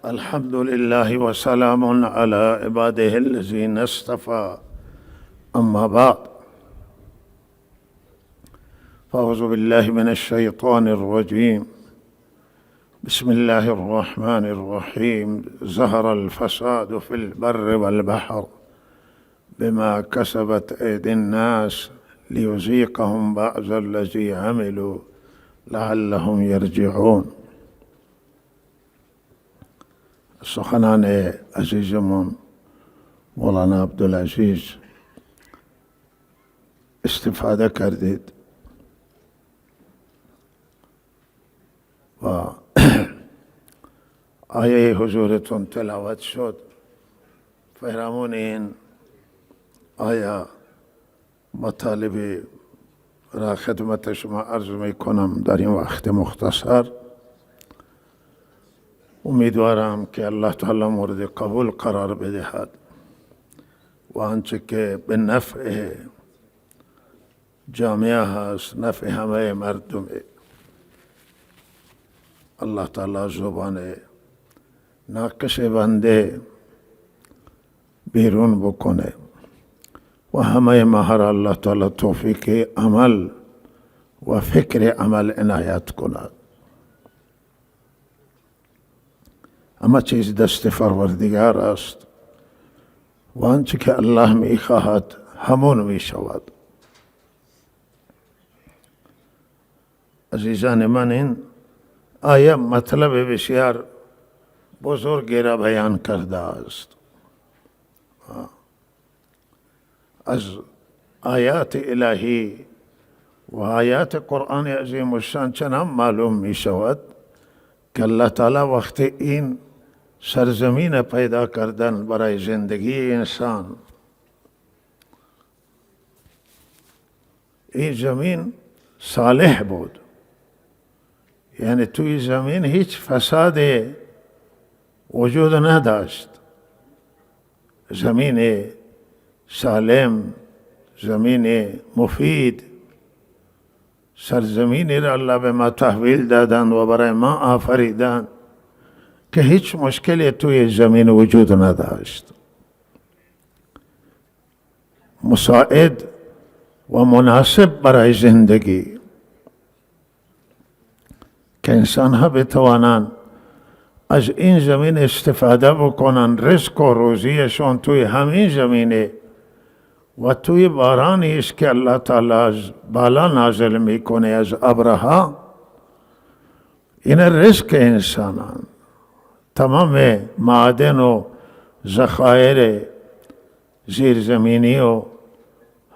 الحمد لله وسلام على عباده الذين اصطفى، أما بعد، فأعوذ بالله من الشيطان الرجيم. بسم الله الرحمن الرحيم. ظهر الفساد في البر والبحر بما كسبت أيدي الناس ليذيقهم بعض الذي عملوا لعلهم يرجعون. سخنان عزیزمون مولانا عبدالعزیز استفاده کردید و آیه حضورتون تلاوت شد. فرامون این آیه مطالبی را خدمت شما عرض می کنم در این وقت مختصر. امیدوارم که الله تعالی مورد قبول قرار بدهد و آنچه که به نفع جامعه هست، نفع همه مردم، الله تعالی زبان ناقص بنده بیرون بکنه و همه مهر الله تعالی توفیق عمل و فکر عمل عنایت کند. اما چیز دست پروردگار است و آنچه که الله می خواهد همون می شود. عزیزان من، این آیه مطلب بسیار بزرگی را بیان کرده است. از آیات الهی و آیات قرآن عظیم الشان چنان معلوم می شود که الله تعالی وقت این سرزمین پیدا کردن برای زندگی انسان، این زمین صالح بود، یعنی توی زمین هیچ فساد وجود نداشت. زمین سالم، زمین مفید، سرزمینی را الله به ما تحویل دادند و برای ما آفریدند که هیچ مشکلی توی زمین وجود نداشت. مساعد و مناسب برای زندگی که انسان ها بتوانند از این زمین استفاده بکنند. رزق و روزیشون توی همین زمینه و توی بارانی است که الله تعالی از بالا نازل میکنه از ابرها. این رزق انسانان، تمام معادن و ذخایر زیرزمینی و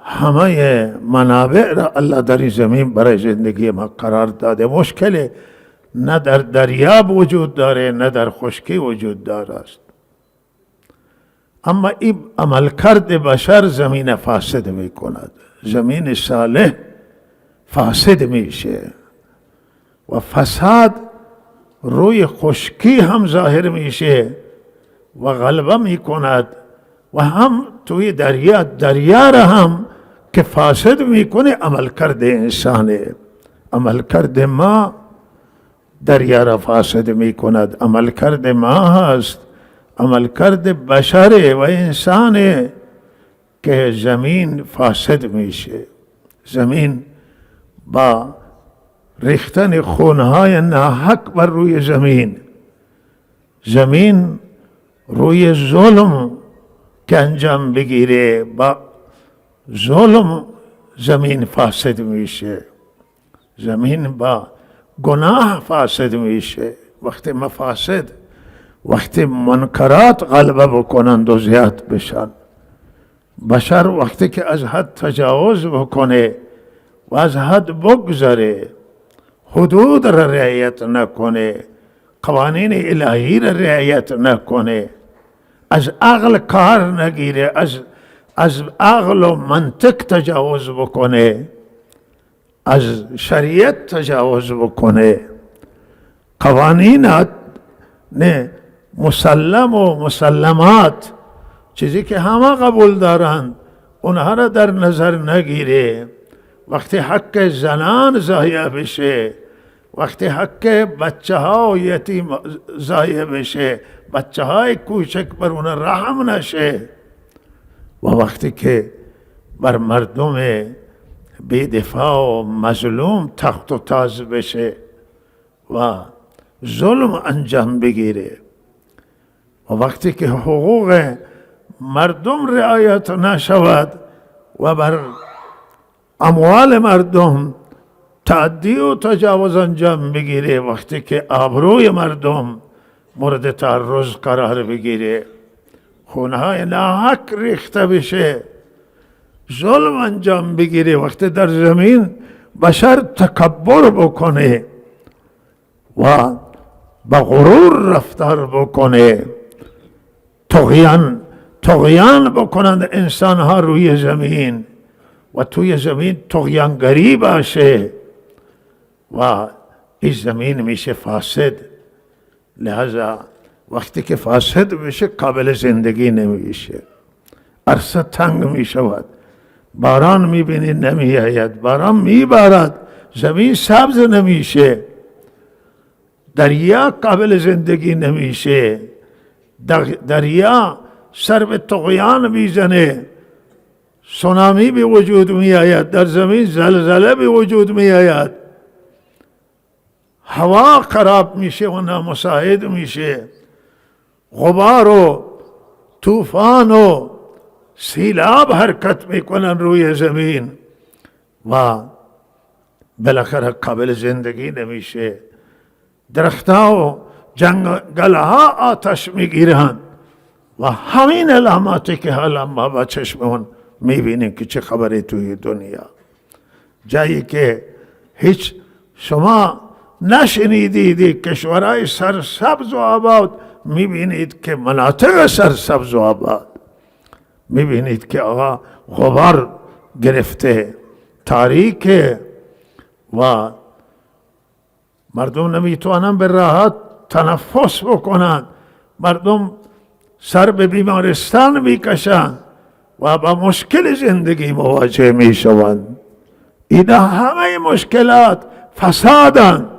همه منابع را الله در این زمین برای زندگی ما قرار داده. مشکل نه در دریاب وجود داره نه در خشکی وجود داره است. اما این عملکرد بشر زمین فاسد می کند. زمین صالح فاسد میشه و فساد روی خشکی هم ظاهر میشه و غلبه می کند و هم توی دریا را هم که فاسد میکنه عملکرد انسانه. عملکرد ما دریا را فاسد میکند. عملکرد ما هست عملکرد بشر و انسان که زمین فاسد میشه. زمین با ریختن خونهای ناحق بر روی زمین روی ظلم که انجام بگیره، با ظلم زمین فاسد میشه. زمین با گناه فاسد میشه. وقتی منکرات غلبه بکنند و زیاد بشن، بشر وقتی که از حد تجاوز بکنه و از حد بگذره، حدود را رعایت نکنه، قوانین الهی را رعایت نکنه، از عقل کار نگیره، از عقل و منطق تجاوز بکنه، از شریعت تجاوز بکنه، قوانین نه مسلم و مسلمات، چیزی که همه قبول دارند، اونها را در نظر نگیره، وقتی حق زنان ضایع بشه، وقتی حق بچه ها یتیم ضایع بشه، بچه های کوچک بر اون رحم نشه، و وقتی که بر مردم بی‌دفاع و مظلوم تخت و تاز بشه و ظلم انجام بگیره، و وقتی که حقوق مردم رعایت نشود و بر اموال مردم تعدی و تجاوز انجام بگیره، وقتی که آبروی مردم مورد تعرض قرار بگیره، خونهای ناحق ریخته بشه، ظلم انجام بگیره، وقتی در زمین بشر تکبر بکنه و با غرور رفتار بکنه، طغیان بکنند انسان ها روی زمین و توی زمین طغیانگری باشه و این زمین میشه فاسد. لہذا وقتی که فاسد بشه قابل زندگی نمیشه، عرصه تنگ میشود، باران میبینی نمی آید، باران میبارد، زمین سبز نمیشه، دریا قابل زندگی نمیشه، دریا سر به طغیان میزنه، سونامی به وجود می آید، در زمین زلزله به وجود می آید، هوا خراب میشه و نامساعد میشه، غبار و طوفان و سیلاب حرکت میکنن روی زمین و بالاخره قابل زندگی نمیشه، درختها و جنگلها آتش میگیرن و همین علاماتی که حالا ما با چشمون میبینیم که چه خبری توی دنیا، جایی که هیچ شما نشنیدید، کشورهای سرسبز و آباد میبینید که مناطق سرسبز و آباد میبینید که آقا غبار گرفته، تاریکه و مردم نمیتوانند به راحت تنفس بکنند، مردم سر به بیمارستان میکشند و با مشکل زندگی مواجه میشوند. اینا همه مشکلات فسادند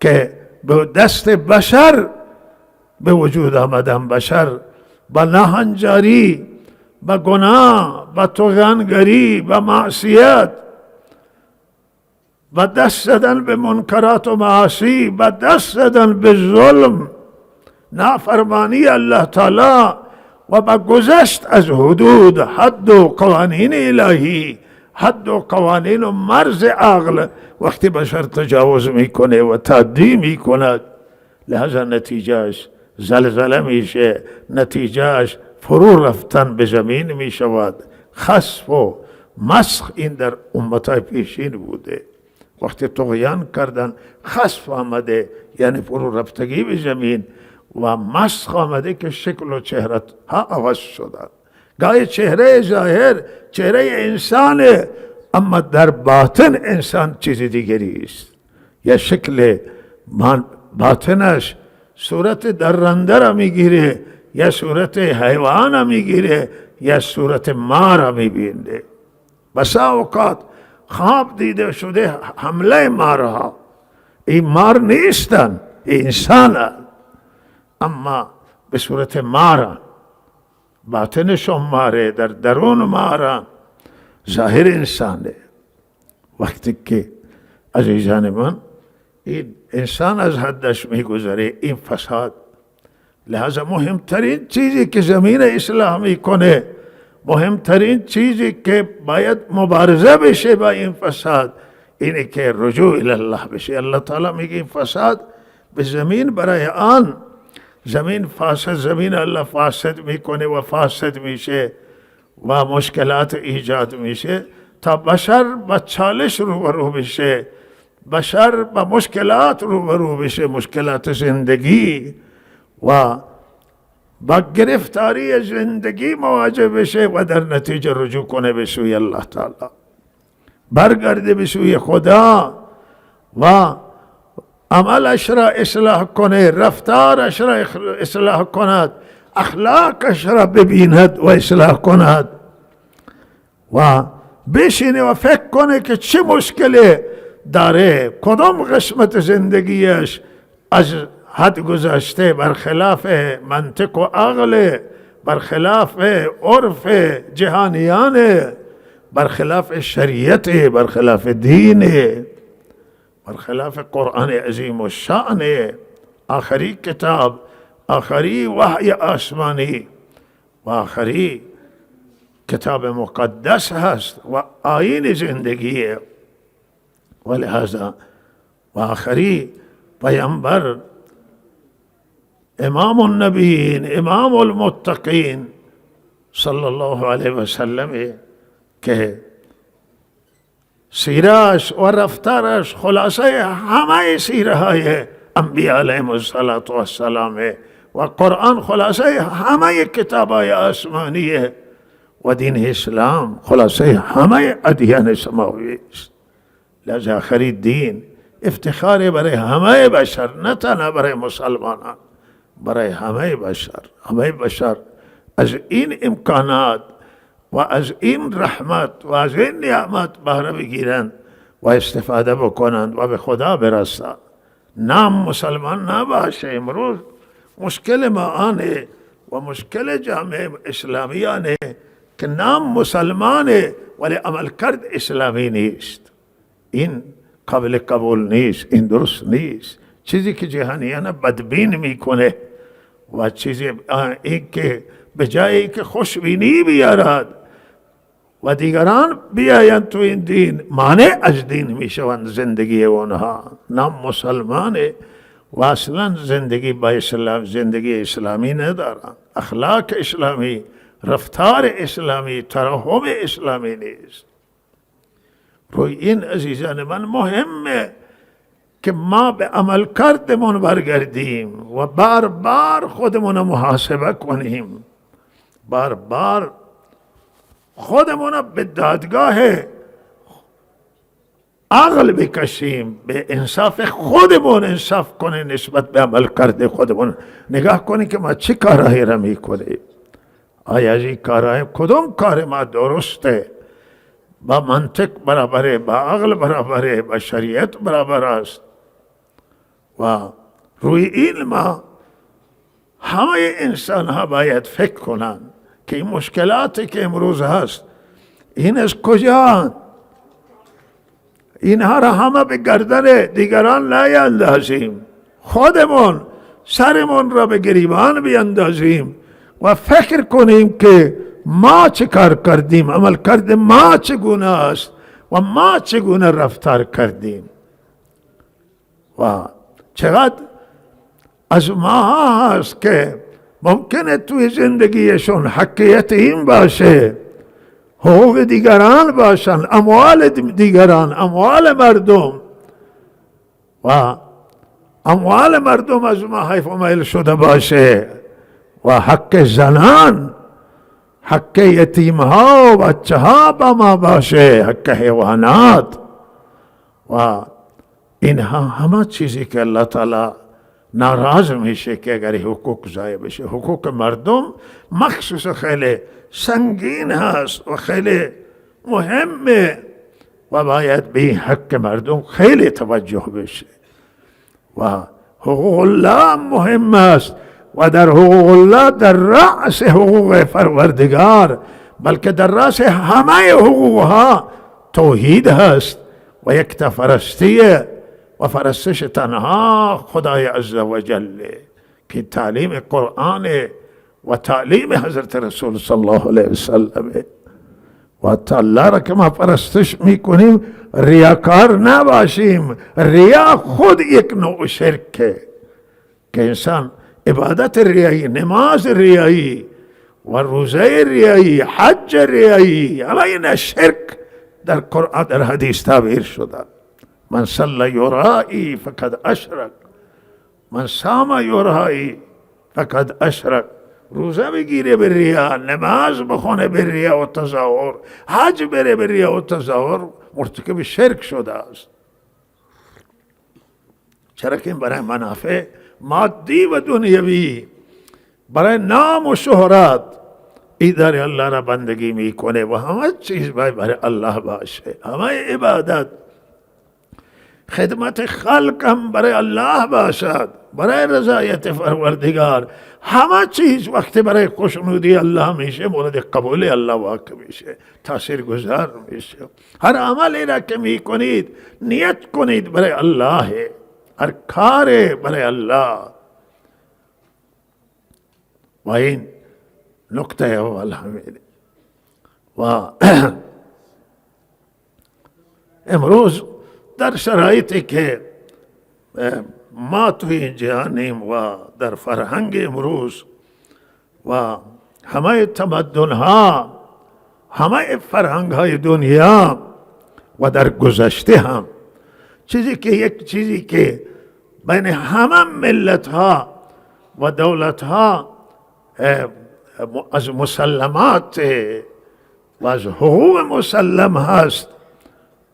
که به دست بشر به وجود آمدن، بشر با ناهنجاری، با گناه، با طغیانگری، با معصیت، با دست زدن به منکرات و معاصی، با دست زدن به ظلم، نافرمانی الله تعالی و با گذشت از حدود، حد و قوانین الهی، حد و قوانین و مرز عقل، وقتی بشر تجاوز میکنه و تعدی میکند، لحظه نتیجهش زلزله میشه، نتیجهش فرو رفتن به زمین میشود، خسف و مسخ. این در امتهای پیشین بوده، وقتی طغیان کردن خسف آمده یعنی فرو رفتگی به زمین، و مسخ آمده که شکل و چهره ها عوض شدن. گاهی چهره ظاهر چهره انسانه، اما در باطن انسان چیز دیگری است، یا شکل باطنش صورت درنده را میگیره، یا صورت حیوان را میگیره، یا صورت مار را میبینه. بسا اوقات خواب دیده شده حمله مارها، این مار نیستن، این انسان، اما به صورت مارا، باطنشون ماره، در درون مارا، ظاهر انسانه. وقتی که عزیزان من این انسان از حدش میگذره، این فساد، لہذا مهمترین چیزی که زمین اصلاح میکنه، مهمترین چیزی که باید مبارزه بشه با این فساد، اینه که رجوع الله بشه. الله تعالی میگه این فساد به زمین برای آن زمین فاسد، زمین الله فاسد میکنه و فاسد میشه و مشکلات ایجاد میشه تا بشر با چالش روبرو بشه، بشر با مشکلات روبرو بشه، مشکلات زندگی و با گرفتاری زندگی مواجه بشه و در نتیجه رجوع کنه به سوی الله تعالی، برگرده به سوی خدا و عملش را اصلاح کنه، رفتارش را اصلاح کند، اخلاقش را ببیند و اصلاح کند و بشینه و فکر کنه که چه مشکله داره، کدام قسمت زندگیش از حد گذشته، برخلاف منطق و عقل، برخلاف عرف جهانیان، برخلاف شریعت، برخلاف دین، برخلاف قرآن عظیم و شأن، آخری کتاب، آخری وحی آسمانی و آخری کتاب مقدس هست و آیین زندگی. ولهذا و آخری پیامبر، امام النبیین، امام المتقین صلی الله علیه و سلم که سیرش و رفتارش خلاصه همه سیره های انبیاء علیهم السلام و قرآن خلاصه همه کتاب های آسمانیه و دین اسلام خلاصه همه ادیان سماوی است. لذا آخری دین افتخار برای همه بشر، نه تنها برای مسلمانان، برای همه بشر. همه بشر از این امکانات و از این رحمت و از این نعمت بهره بگیرند و استفاده بکنند و به خدا برسند. نام مسلمان نباشه. امروز مشکل ما آنه و مشکل جامعه اسلامی آنه که نام مسلمانه ولی عملکرد اسلامی نیست. این قابل قبول نیست، این درست نیست. چیزی که جهانیان بدبین میکنه و چیزی این که به جایی که خوشبینی بیارد و دیگران بیایند تو این دین، مانع از دین میشوند زندگی اونها. نام مسلمانه و اصلا زندگی با اسلام، زندگی اسلامی ندارند، اخلاق اسلامی، رفتار اسلامی، ترحم اسلامی نیست. روی این عزیزان من مهمه که ما به عمل کردمون برگردیم و بار بار خودمون محاسبه کنیم، بار بار خودمون به دادگاه عقل بکشیم، به انصاف خودمون انصاف کنیم، نسبت به عمل کرده خودمون نگاه کنیم که ما چه کارهایی را میکنیم. آیا از این کارهای کدام کار ما درسته، با منطق برابره، با عقل برابره، با شریعت برابر است. و روی این ما همه انسان ها باید فکر کنند که این مشکلاتی که امروز هست این از کجا؟ اینها را همه به گردن دیگران نیندازیم، خودمون سرمون را به گریبان بیندازیم و فکر کنیم که ما چه کار کردیم، عمل کرده ما چگونه است و ما چگونه رفتار کردیم. و چقدر از ما هست که ممکنه توی زندگیشون حقیقت این باشه، حقوق دیگران باشن، اموال دیگران، اموال مردم و اموال مردم از ما حیف و میل شده باشه و حق زنان، حق یتیمها و بچه ها با ما باشه، حق حیوانات و اینها همه چیزی که اللہ تعالی ناراض میشه که اگر حقوق ضایع بشه. حقوق مردم مخصوص خیلی سنگین هست و خیلی مهمه و باید به این حق مردم خیلی توجه بشه. و حقوق الله مهم است و در حقوق الله در رأس حقوق پروردگار، بلکه در رأس همه حقوقها توحید هست و یکتاپرستیه و پرستش تنها خدای عزوجل که تعلیم قرآن و تعلیم حضرت رسول صلی الله علیه وسلم. و الله را که ما پرستش میکنیم ریاکار نباشیم. ریا خود یک نوع شرکه که انسان عبادت ریایی، نماز ریایی و روزه ریایی، حج ریایی، همه این شرک در قرآن در حدیث تعبیر شده. من صلی یرائی فقد اشرک، من صام یرائی فقد اشرک. روزه بگیره به ریا، نماز بخونه به ریا و تظاهر، حج بره به ریا و تظاهر، مرتکب شرک شده است. چرا که برای منافع مادی و دنیوی، برای نام و شهرت ایدار الله را بندگی میکنه و همه چیز برای الله باشه. همه عبادت خدمت خلق هم برای الله باشد، برای رضایت پروردگار. همه چیز وقتی برای خوشنودی الله میشه مورد قبول الله واقع میشه، تاثیر گذار میشه. هر عملی را که میکنید نیت کنید برای الله، هر کار برای الله. و این نکته اول همینه. و امروز در شرایطی که ما توی این جهانیم و در فرهنگ امروز و همه تمدن ها، همه فرهنگ های دنیا و در گذشته هم، یک چیزی که بین همه ملت ها و دولت ها از مسلمات و از حقوق مسلم هست،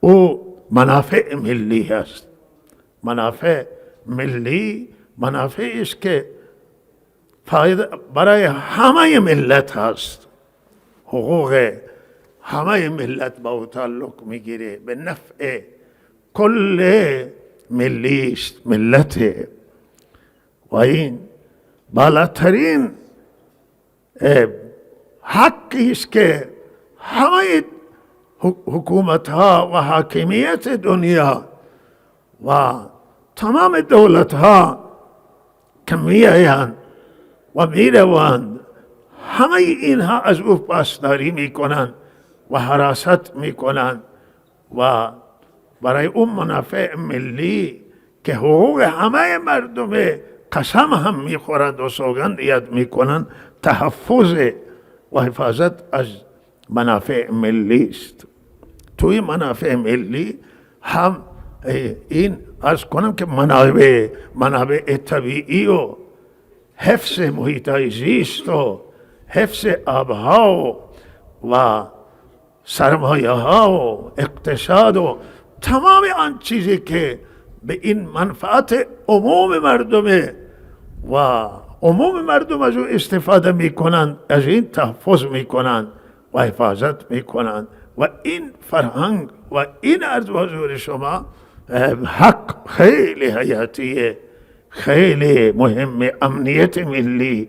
او منافع ملی هست. منافع ملی منافعی است که فایده برای همه ملت هست. حقوق همه ملت با او تعلق میگیره، به نفع کل ملی است، ملت. و این بالاترین حقی است که همه حکومت ها و حاکمیت دنیا و تمام دولت ها که میآیند و میروند، همه اینها از او پاسداری میکنند و حراست میکنند و برای اون منافع ملی که حقوق همه مردم قسم هم میخورند و سوگند یاد میکنند، تحفظ و حفاظت از منافع ملی است. توی منافع ملی هم این عرض کنم که منابع طبیعی و حفظ محیط زیست و حفظ آبها و سرمایه ها و اقتصاد و تمام آن چیزی که به این منفعت عموم مردمه و عموم مردم از او استفاده میکنند، از این تحفظ میکنند و حفاظت میکنند. و این فرهنگ و این عرض حضور شما حق خیلی حیاتیه، خیلی مهم. امنیت ملی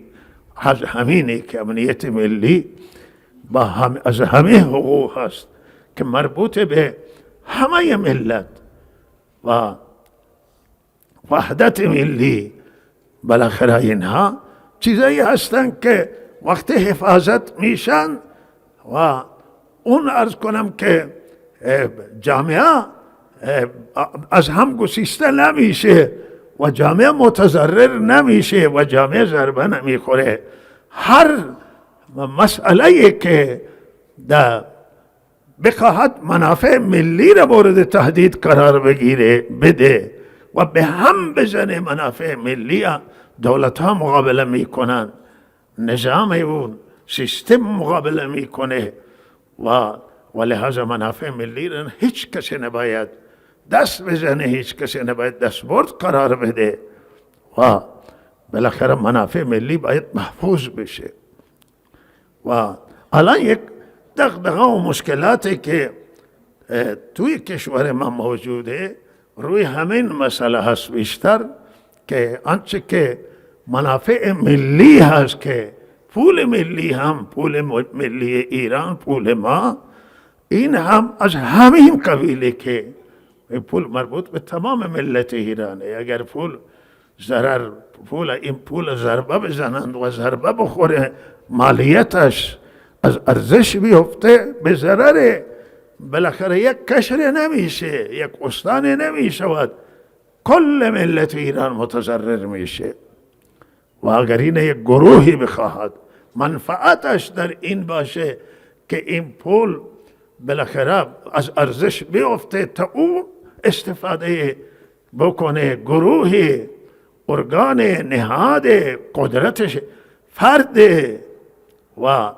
از همینه که امنیت ملی از همه حقوق هست که مربوط به همه ملت و وحدت ملی. بالاخره اینها چیزایی هستند که وقتی حفاظت میشن و اون عرض کنم که جامعه از هم گسیسته نمیشه و جامعه متضرر نمیشه و جامعه ضربه نمیخوره. هر مسئله که بخواهد منافع ملی را مورد تهدید قرار بده و به هم بزنه، منافع ملی دولت ها مقابله میکنن، نظام اون سیستم مقابله میکنه و لحاظا منافع ملی را هیچ کسی نباید دست بزنه، هیچ کسی نباید دستبرد قرار بده و بالاخره منافع ملی باید محفوظ بشه. و الان یک دغدغه و مشکلاتی که توی کشور ما موجوده روی همین مسئله هست بیشتر، که آنچه که منافع ملی هست که پول ملی هم پول ملی ایران، پول ما، این هم از همین قبیله که پول مربوط به تمام ملت ایرانه. اگر این پول ضربه بزنند و ضربه بخوره، مالیتش از ارزش بیفته، به ضرر بالاخره یک کشر نمیشه، یک استان نمیشود، کل ملت ایران متضرر میشه. و اگر این یک گروهی بخواهد منفعتش در این باشه که این پول بالاخره از ارزش بیفته تا او استفاده بکنه، گروهی، ارگان، نهاد قدرتش فرد، و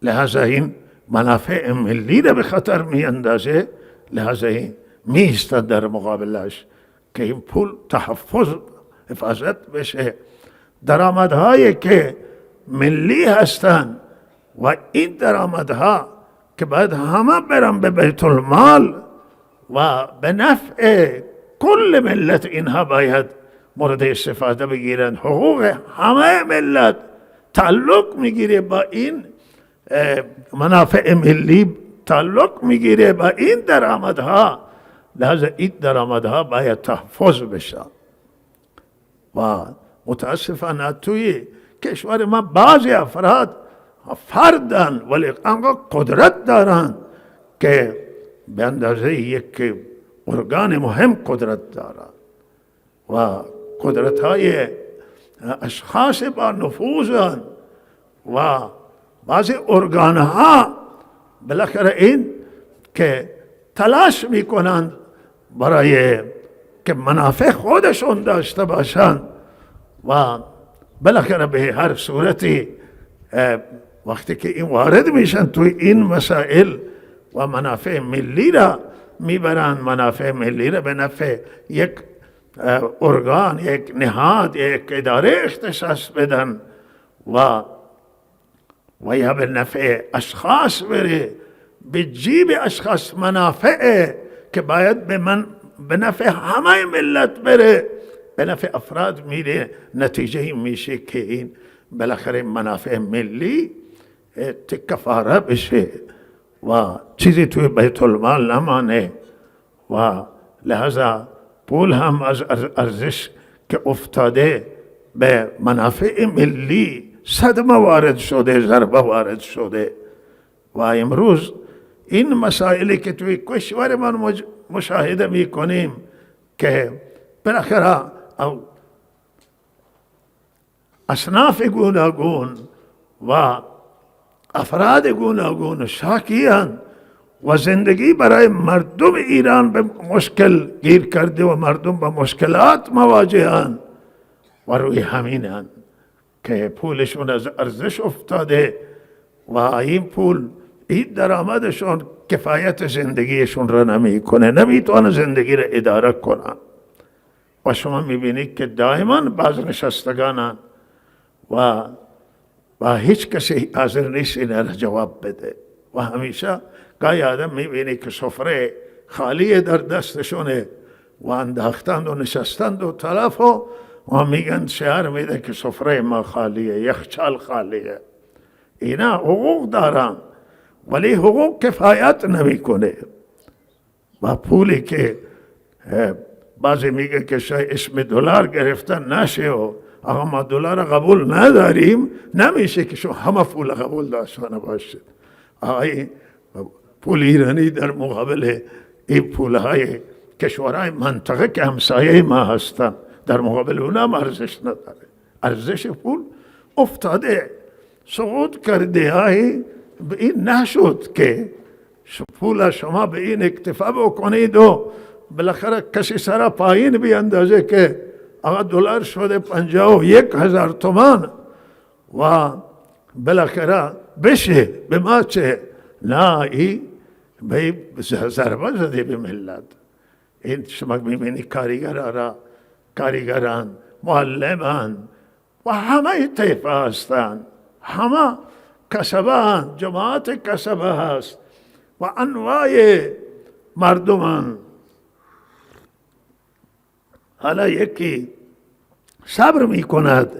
لحاظا این منافع ملی را به خطر می اندازه، لحاظا این می ایستد در مقابلش که این پول تحفظ، حفاظت بشه. درآمدهایی که ملی هستند و این درآمدها که باید همه برن به بیت المال و به نفع کل ملت اینها باید مورد استفاده بگیرند. حقوق همه ملت تعلق میگیره با این منافع ملی، تعلق میگیره با این درآمدها، لذا این درآمدها باید تحفظ بشه. و متاسفانه توی کشور ما بعضی افراد فردن ولی انقدر قدرت دارن که به اندازه یک ارگان مهم قدرت دارن و قدرت های اشخاص با نفوذن و بعضی ارگان ها بالاخره این که تلاش میکنند برای که منافع خودشون داشته باشند و بالاخره به هر صورتی وقتی که این وارد میشن توی این مسائل و منافع ملی را میبرند، منافع ملی را به نفع یک ارگان، یک نهاد، یک اداره اختصاص بدن و یا به نفع اشخاص بره، به جیب اشخاص منافع که باید به نفع همه ملت بره، به نفع افراد میره، نتیجه میشه که این بالاخره منافع ملی تکفاره بشه و چیزی توی بیت المال نمانه و لحظه پول هم از ارزش که افتاده به منافع ملی صدمه وارد شده، ضربه وارد شده. و امروز این مسائلی که توی کشور ما مشاهده میکنیم که بالاخره اصناف گوناگون و افراد گوناگون شاکیان و زندگی برای مردم ایران به مشکل گیر کرده و مردم با مشکلات مواجهند و روی همینند که پولشون از ارزش افتاده و این پول، این درآمدشون کفایت زندگیشون را نمیکنه، نمیتونه زندگی را اداره کنن. و شما میبینید که دائما بازنشستگانن و هیچ کسی حاضر نیست این را جواب بده و همیشه گاهی آدم میبینی که سفره خالی در دستشونه و انداختند و نشستند و طرف و میگن شعر میده که سفره ما خالیه، یخچال خالیه. اینا حقوق دارن ولی حقوق کفایت نمیکنه و پولی که بعضی میگه که شاید اسم دلار گرفتن نشه و آقا ما دلار قبول نداریم، نمیشه که شما همه پول قبول داشتن باشید. آقای پول ایرانی در مقابل این پولهای کشورهای منطقه که همسایه ما هستن در مقابل اونم ارزش نداره. ارزش پول افتاده، سقوط کرده. به این نشد که پول شما به این اکتفا بکنید و بالاخره کسی سر پایین بیاندازه که آقا دلار شده 51,000 تومان و بالاخره بشه به ما چه؟ نه، این به ضربه زده به ملت. این شما میبینی کارگران، معلمان و همه طیفه هستند، همه کسبه هستند، جماعت کسبه هست و انواع مردمان. حالا یکی صبر میکند،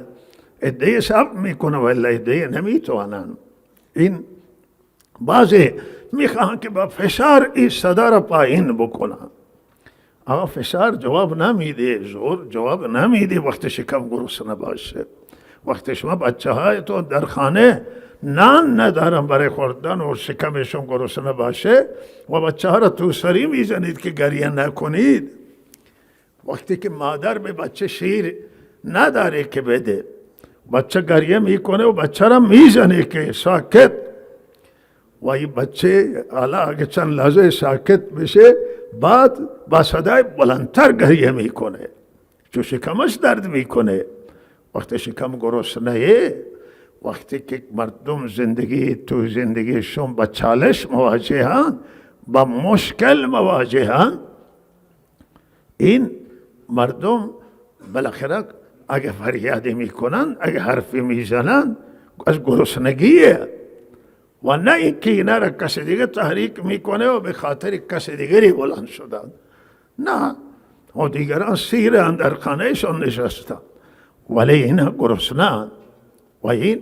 عده صبر میکنه ولی عده نمیتوانند. این بعضی میخواهند که با فشار این صدا را پایین بکنن. آقا فشار جواب نمیده، زور جواب نمیده وقت شکم گرسنه باشه. وقتی شما بچه هایتون در خانه نان ندارن برای خوردن و شکمشون گرسنه باشه و بچه ها را تو سری میزنید که گریه نکنید. وقتی که مادر به بچه شیر نداره که بده، بچه گریه میکنه و بچه را میزنه که ساکت، و این بچه حالا اگه چند لحظه ساکت بشه بعد با صدای بلندتر گریه میکنه چون شکمش درد میکنه. وقتی شکم گرسنه، وقتی که مردم زندگیشون با چالش مواجهن، با مشکل مواجهن، این مردم بالاخره اگه فریادی میکنن، اگه حرفی میزنن از گرسنگیه و نه اینکه اینا را کسی دیگه تحریک میکنه و به خاطر کسی دیگری بلند شدن. نه، و دیگران سیرن در خانهشان نشستن ولی اینا گرسنه‌اند و این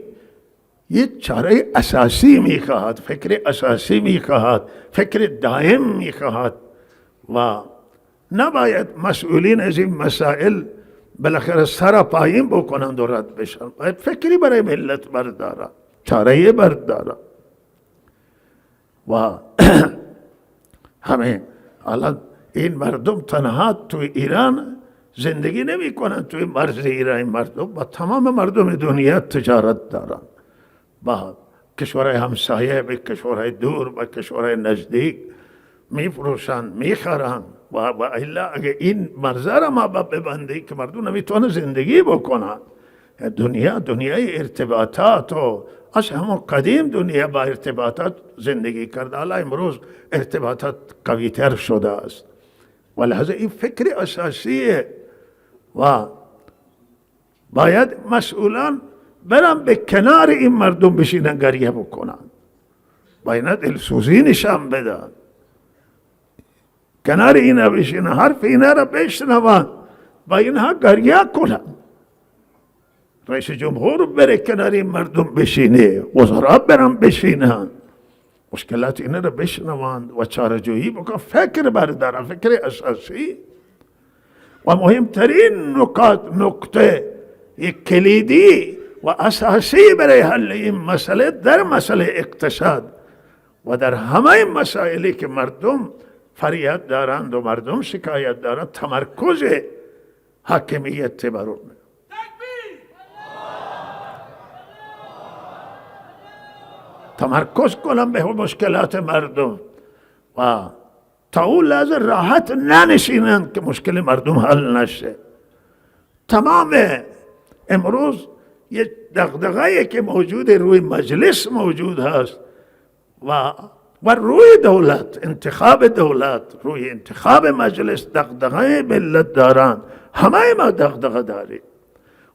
یه چاره اساسی میخواهد، فکر اساسی میخواهد، فکر دائم میخواهد و نباید مسئولین از این مسائل بالاخره سر پایین بکنند و رد بشن. باید فکری برای ملت بردارن، چاره بردارن. و همه الان این مردم تنها توی ایران زندگی نمی کنند، توی مرز ایران مردم با تمام مردم دنیا تجارت دارن، با کشورهای همسایه، به کشورهای دور، با کشورهای نزدیک میفروشند، میخرند و الا اگه این مرزه را ما ببندی که مردم نمیتونه زندگی بکنن. دنیای ارتباطات و از همون قدیم دنیا با ارتباطات زندگی کرده، حالا امروز ارتباطات قوی‌تر شده است و لحظه این فکر اساسیه و باید مسئولان برن به کنار این مردم بشینن گریه بکنن، باید دلسوزی نشان بدن، کنار اینا بشینن، حرف اینا را بشنون، با اینها گریه کنن. رئیس جمهور بره کنار این مردم بشینه، وزرا برن بشینن، مشکلات اینا را بشنوند و چاره‌جویی بکن، فکر بردارن، فکر اساسی. و مهمترین نکته یک کلیدی و اساسی برای حل این مسئله در مسئله اقتصاد و در همه مسائلی که مردم فریاد دارند و مردم شکایت دارند، تمرکز حاکمیت بر اون. تمرکز کنم به مشکلات مردم و تا اون لحظه راحت ننشینند که مشکل مردم حل نشه. تمام امروز یک دغدغه‌ای که موجود روی مجلس موجود هست و روی دولت، انتخاب دولت، روی انتخاب مجلس دغدغه ملت دارند. همه ما دغدغه داریم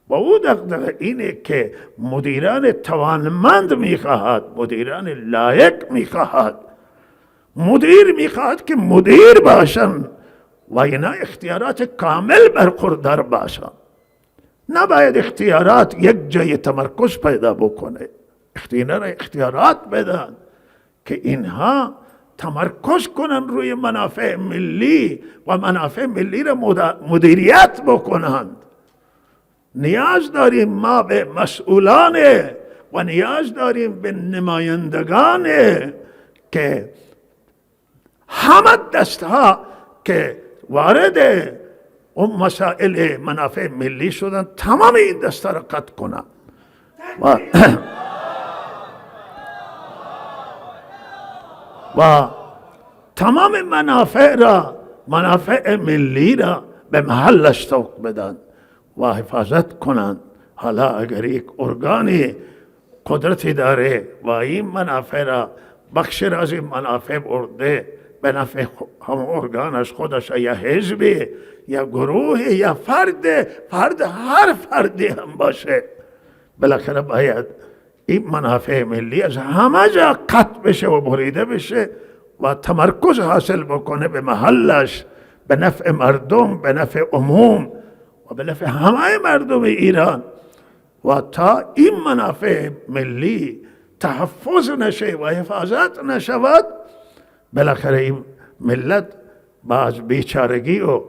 و او دغدغه اینه که مدیران توانمند میخواهد، مدیران لایق میخواهد، مدیر میخواهد که مدیر باشن و اینا اختیارات کامل برخوردار باشن. نباید اختیارات یک جای تمرکز پیدا بکنه. اختیارات بدن که اینها تمرکز کنن روی منافع ملی و منافع ملی را مدیریت بکنند. نیاز داریم ما به مسئولان و نیاز داریم به نمایندگان که همه دستها که وارد اون مسائل منافع ملی شدن تمام این دستا را قطع کنن و تمام منافع ملی را به محلش سوق بدن و حفاظت کنند. حالا اگر یک ارگانی قدرتی داره و این منافع را بخش را از این منافع برده به نفع هم ارگانش خودش، یا حزبی یا گروه یا فرد هر فردی هم باشه، بالاخره باید این منافع ملی از همه جا قطع بشه و بریده بشه و تمرکز حاصل بکنه به محلش، به نفع مردم، به نفع عموم و به نفع همه مردم ایران. و تا این منافع ملی تحفظ نشه و حفاظت نشود، بالاخره این ملت از بیچارگی و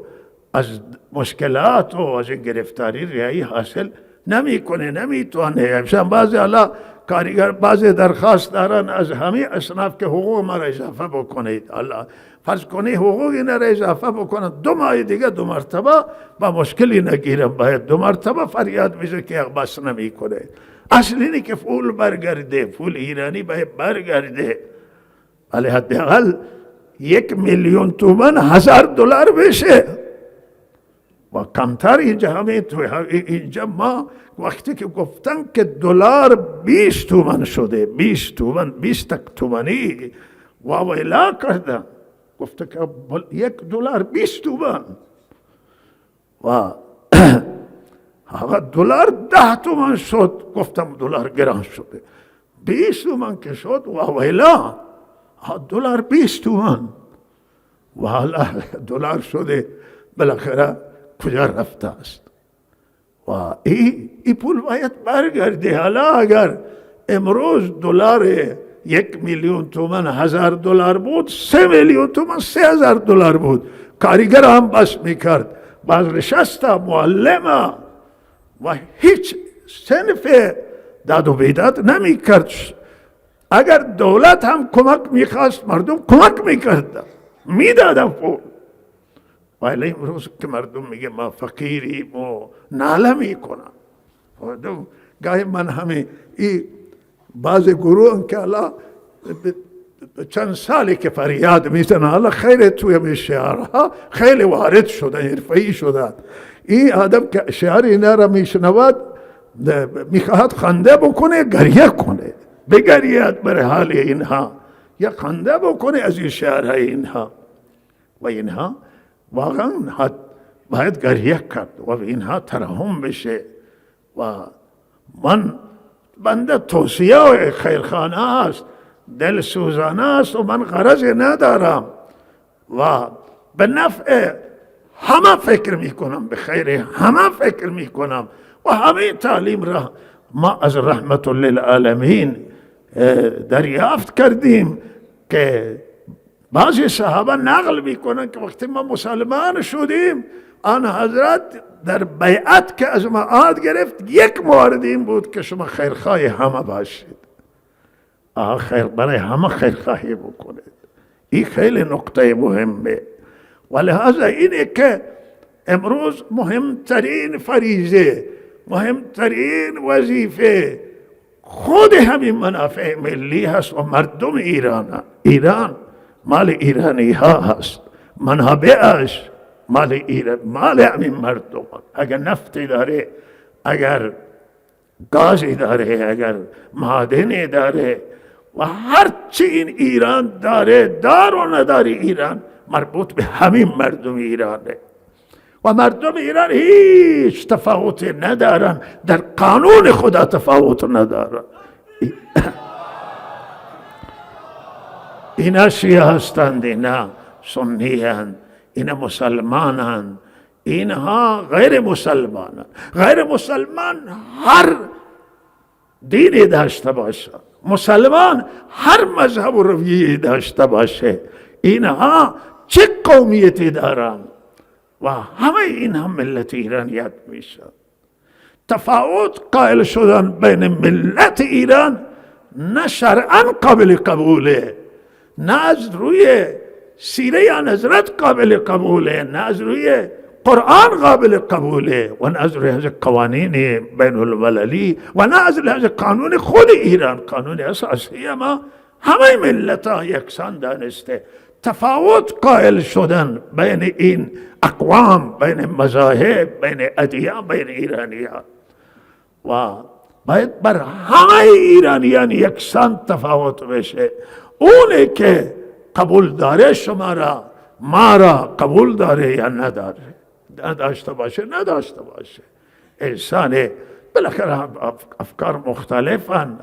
از مشکلات و از گرفتاری ریایی حاصل نمیکنه، نمیتونه. بعضی حالا کارگر بعضی درخواست دارن از همه اصناف که حقوق ما را اضافه بکنید. الله فرض کنی حقوق اینا را اضافه بکنن، 2 ماه دیگه 2 مرتبه با مشکلی نگیرم، باید 2 مرتبه فریاد میشه که بس نمیکنه. اصل اینه که پول برگرده، پول ایرانی باید برگرده، ولی حداقل 1,000,000 تومان $1000 بشه و کمتر. اینجا ما وقتی که گفتن که دلار 20 تومان شده، 20 تومان، 20 تومانی واویلا کردن، گفته که $1 20 تومان و آقا دلار 10 تومان شد، گفتم دلار گران شده. 20 تومن که شد و ویلا دلار 20 تومن و حالا دلار شده بالاخره کجا رفته است و این پول باید برگرده. حالا اگر امروز دلار 1 میلیون تومن 1000 دلار بود، 3 میلیون تومن 3000 دلار بود. کارگر هم بس میکرد، بازنشسته، معلم و هیچ صنف داد و بیداد نمیکرد. اگر دولت هم کمک میخواست مردم کمک میکرد، میدادن پول. ولی امروز که مردم میگه ما فقیریم و ناله میکنن. گاهی من همه بعض گروه که الله چند سالی که فریاد میزنن الله خیلی توی همین شعرها خیلی وارد شده، حرفه‌ای شده. این آدم که شعر اینا را میشنود میخواهد خنده بکنه، گریه کنه، بگرید بر حال اینها یا خنده بکنه از این شعرهای اینها. و اینها واقعا باید گریه کرد و اینها ترحم بشه. و من بنده توصیه خیرخانه است، دل سوزانه است و من غرض ندارم و به نفع همه فکر میکنم، به خیر همه فکر میکنم و همه تعلیم را ما از رحمت للعالمین دریافت کردیم که بعضی صحابه نقل میکنن که وقتی ما مسلمان شدیم آن حضرت در بیعت که از ما عهد گرفت یک مورد این بود که شما خیرخواه همه باشید، خیر برای همه خیرخواهی بکنید. این خیلی نکته مهمه و لحاظا اینه که امروز مهمترین فریضه، مهمترین وظیفه خود همین منافع ملی هست و مردم ایران مال ایرانی ها هست، منابعش مال ایران، مال همین مردم. اگر نفتی داره، اگر گازی داره، اگر معدنی داره و هر چی این ایران داره، دار و نداری ایران مربوط به همین مردم ایرانه و مردم ایران هیچ تفاوتی ندارن، در قانون خدا تفاوت ندارن. اینا شیعه هستند، اینا سنی هستند، اینا مسلمانند، اینها غیر مسلمانند. غیر مسلمان هر دینی داشته باشه، مسلمان هر مذهب و رویه‌ای داشته باشه، اینها چه قومیتی دارن و همه اینها ملت ایرانیت میشه. تفاوت قائل شدن بین ملت ایران نه شرعاً قابل قبوله، نه از روی سیره آن حضرت قابل قبوله، نه از روی قرآن قابل قبوله و نه از روی قوانین بین المللی و نه از لحاظ قانون خود ایران، قانون اساسی ما همه ملت ها یکسان دانسته. تفاوت قائل شدن بین این اقوام، بین مذاهب، بین ادیان، بین ایرانیان و باید بر همه ایرانیان یکسان تفاوت بشه. اونه که قبول داره شما را، ما را قبول داره یا نداره، نداشته باشه نداشته باشه. انسان بالاخره افکار مختلفن،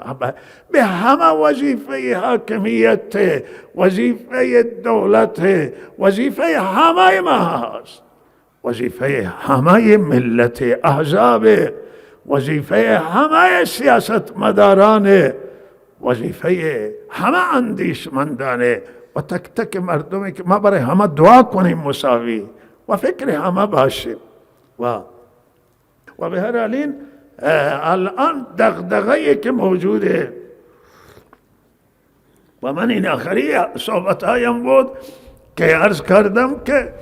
به همه وظیفه حاکمیت، وظیفه دولت، وظیفه همه ما هست، وظیفه همه ملت احزاب، وظیفه همه سیاست مداران، وظیفه همه اندیشمندانه و تک تک مردمی که ما برای همه دعا کنیم مساوی و فکر همه باشیم. و به هر حال الان دغدغه‌ای که موجوده و من این آخری صحبتهایم بود که عرض کردم که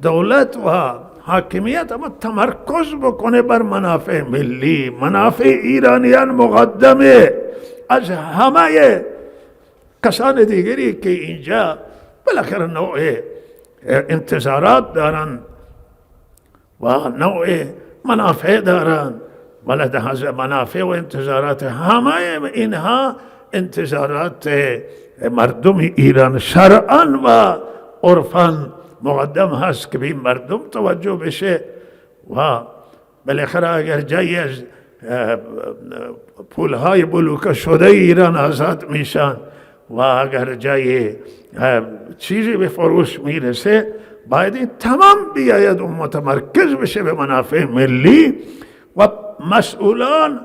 دولت و حاکمیت اما تمرکز بکنه بر منافع ملی، منافع ایرانیان مقدمه از همه کسان دیگری که اینجا بالاخره نوع انتظارات دارن و نوع منافع دارن، ولد از منافع و انتظارات همه اینها انتظارات مردم ایران شرعاً و عرفاً مقدم هست که به این مردم توجه بشه و بالاخره اگر جایی از پولهای بلوکه شده ایران آزاد میشن و اگر جای چیزی به فروش میرسه باید این تمام بیاید و متمرکز بشه به منافع ملی و مسئولان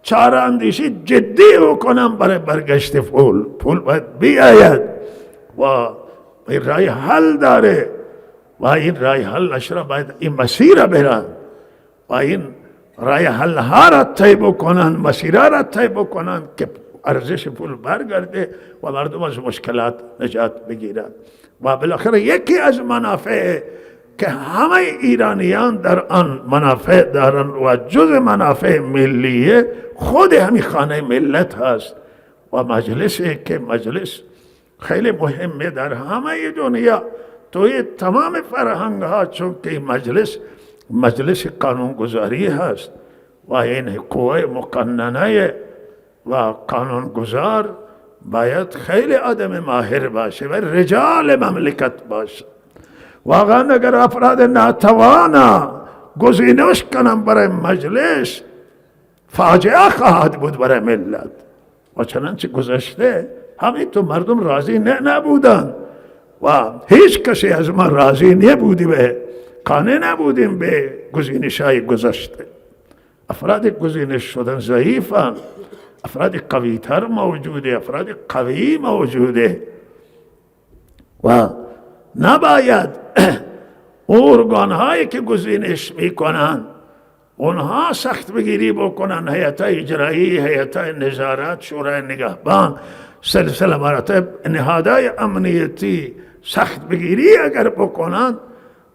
چاره اندیشی جدی بکنن برای برگشت پول باید بیاید و این رای حل داره و این رای حل نشرا باید این مسیر برن و این رای حل ها را طی بکنن، مسیر را طی بکنن که ارزش پول برگرده و مردم از مشکلات نجات بگیرن و بالاخره یکی از منافع که همه ایرانیان در آن منافع دارن و جز منافع ملیه خود همین خانه ملت هست و مجلسی که مجلس خیلی مهمه در همه دنیا توی تمام فرهنگ ها، چون که مجلس قانونگذاری هست و این قوه مقننه و قانونگذار باید خیلی آدم ماهر باشه و رجال مملکت باشه. واقعا اگر افراد ناتوانا گزینش کنن برای مجلس فاجعه خواهد بود برای ملت و چنانچه گذشته همین تو مردم راضی نبودن و هیچ کسی از ما راضی نبودی به قانع نبودیم به گزینش های گذشته. افراد گزینش شدن ضعیفن، افراد قوی تر موجوده، افراد قوی موجوده و نباید ارگان هایی که گزینش میکنن اونها سخت بگیری بکنن، هیئت اجرایی، هیئت نظارت، شورای نگهبان، سلسله مراتب نهادهای امنیتی سخت بگیری اگر بکنن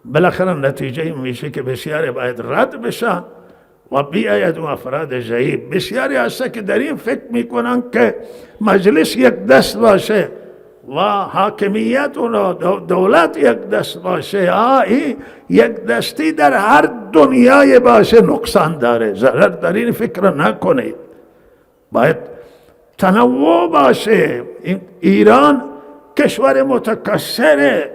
بالاخره نتیجه میشه که بسیاری باید رد بشن و بیاید و افراد ضعیف. بسیاری هست که در این فکر میکنن که مجلس یک دست باشه و حاکمیت و دولت یک دست باشه. این یک دستی در هر دنیای باشه نقصان داره، ضرر در این فکر نکنید. باید تنوع باشه. ایران کشور متکثره،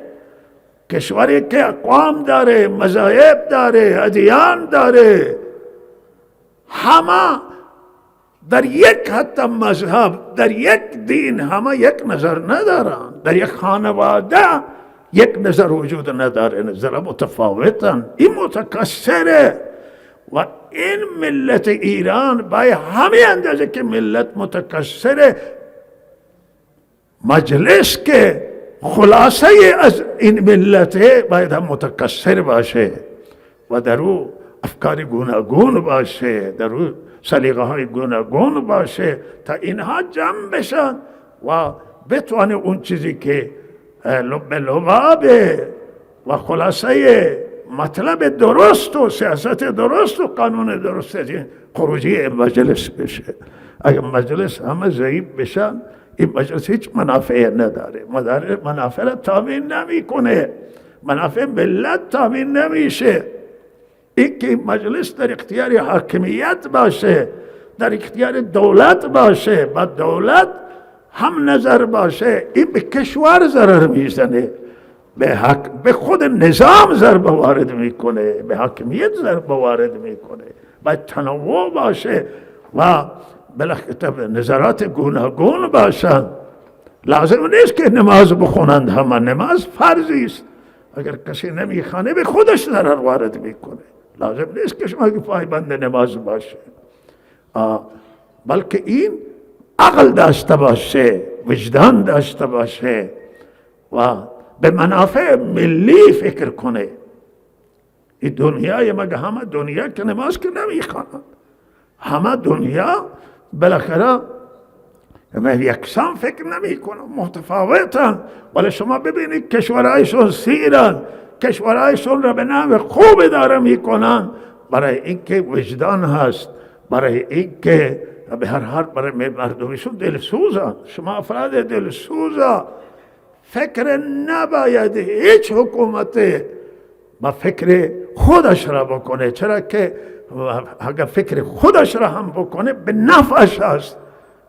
کشوری که اقوام داره، مذاهب داره، ادیان داره، همه در یک حتی مذهب، در یک دین همه یک نظر ندارن، در یک خانواده یک نظر وجود نداره، نظر متفاوتن. این متکثره و این ملت ایران باید همه اندازه که ملت متکثره مجلس که خلاصه از این ملت باید هم متکثر باشه و در او افکار گوناگون باشه، در او سلیقه های گوناگون باشه تا اینها جمع بشن و بتوانه اون چیزی که لب لبابه و خلاصه مطلب درست و سیاست درست و قانون درست خروجی مجلس بشه. اگر مجلس همه ضعیف بشن این مجلس هیچ منافع نداره، منافع را تامین نمی کنه، منافع ملت تامین نمیشه. این که مجلس در اختیار حاکمیت باشه، در اختیار دولت باشه و دولت هم نظر باشه، این به کشور ضرر میزنه، به خود نظام ضربه وارد میکنه، به حاکمیت ضربه وارد میکنه. باید تنوع باشه و بالاخره نظرات گوناگون باشند. لازم نیست که نماز بخونند، همه نماز فرضی است. اگر کسی نمیخوانه به خودش ضرر وارد میکنه. لازم نیست که شما پایبند نماز باشه، بلکه این عقل داشته باشه، وجدان داشته باشه و به منافع ملی فکر کنه. این دنیای مگه همه دنیا که نماز که نمیخوانند، همه دنیا بالاخره یکسان فکر نمی کنن، متفاوتن. ولی شما ببینید کشورهایشون سیرن، کشورهایشون را به نام خوب داره میکنن برای اینکه وجدان هست، برای اینکه به هر حال برای مردمشون دلسوزن. شما افراد دلسوزا فکر نباید هیچ حکومت با فکر خودش را بکنه، چرا که اگر فکر خودش را هم بکنه به نفعش هست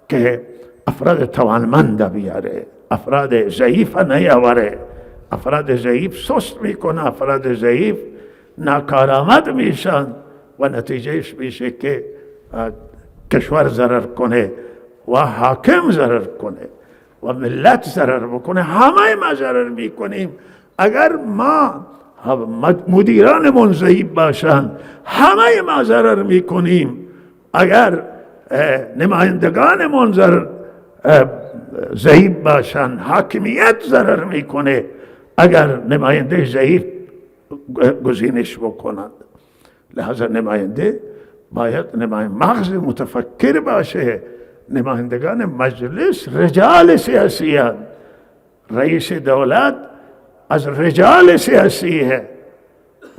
که افراد توانمند بیاره، افراد ضعیف نیاوره. افراد ضعیف سست میکنه، افراد ضعیف ناکارآمد میشن و نتیجهش میشه که کشور ضرر کنه و حاکم ضرر کنه و ملت ضرر بکنه، همه ما ضرر میکنیم. اگر ما مدیرانمون ضعیف باشن، همه ما ضرر میکنیم. اگر نمایندگانمون ضعیف باشن، حاکمیت ضرر میکنه اگر نماینده ضعیف گزینش بکنند. لحاظا نماینده باید مغز متفکر باشه. نمایندگان مجلس رجال سیاسی هستند. رئیس دولت از رجال سیاسی ہے